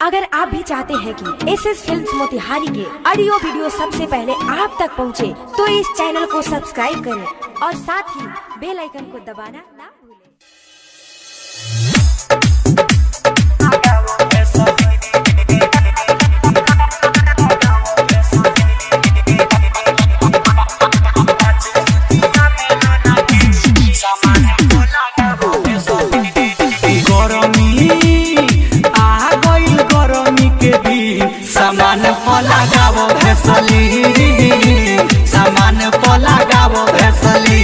अगर आप भी चाहते हैं कि एसएस फिल्म्स मोतिहारी के ऑडियो वीडियो सबसे पहले आप तक पहुंचे, तो इस चैनल को सब्सक्राइब करें और साथ ही बेल आइकन को दबाना ना भूलें। सामान लगावो भैसली, सामान लगावो भैसली,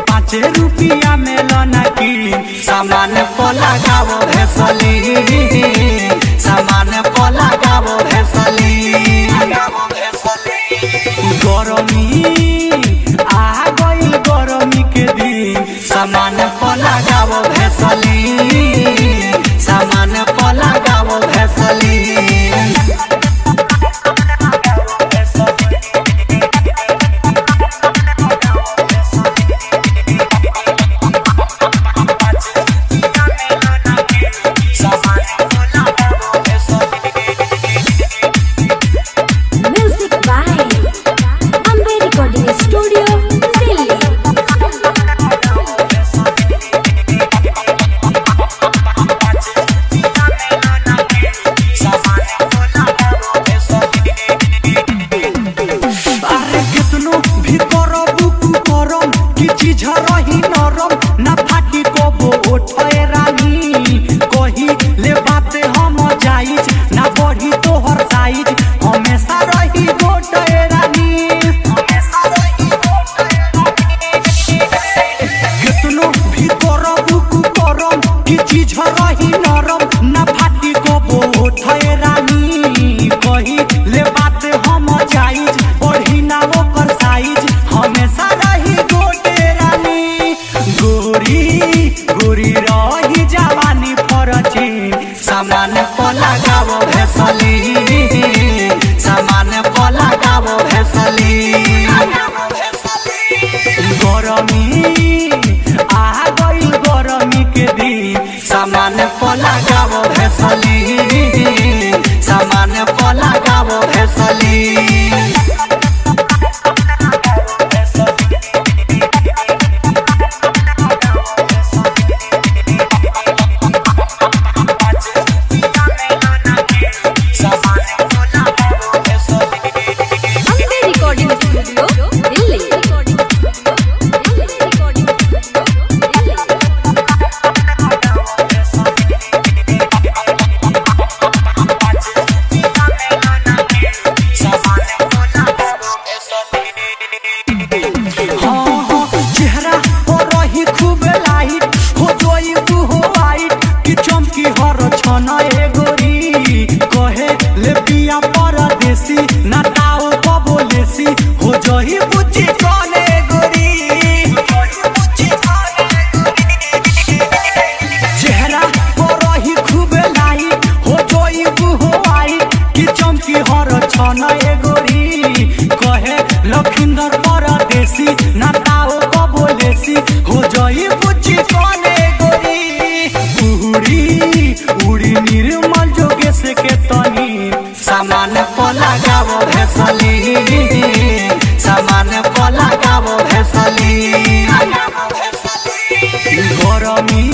पाँचे रुपया में लना की सामान लगावो भैसली, सामान लगावो भैसली। गरमी आ गइल गरमी के दिन सामान लगावो भैसली, सामान लगावो भैसली। Music by Ambe recording studio Delhi. रही नरम ना फाटी कबो ओठे रानी, कही ले बात हम जाइज ना बढ़ी तोहर साइज, हमेशा रही गोटे रानी। कितनो भी करबू करम की चीज रही नरम ना फाटी कबो ओठे रानी, कही ले बात हम जाइज बढ़ी ना ओकर साइज, हमेशा रही गोटे गोरी रही जवानी फरचिन सामान लगावो भैसली, सामान लगावो भैसली। गरमी आ गइल गरमी के दिन सामान लगावो भैसली, सामान लगावो भैसली। कहे ले पिया परदेसी ना ताओ बबोलेसी हो जही बुच्ची कने गोरी, चेहरा पर रही खूब लाई हो जोई हो आई कि चमकी हर छन ए गोरी, कहे लखिंदर परदेसी ना ताओ बबोलेसी हो जही बुच्ची कने गोरी। उड़ी निर्मल जोगेश के तनी सामान लगावो भैसली, सामान लगावो भैसली। गरमी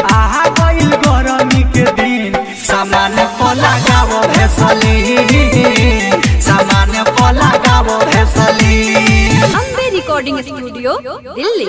आ गइल गरमी के दिन सामान लगावो भैसली, सामान लगावो भैसली। Ambe recording studio Delhi.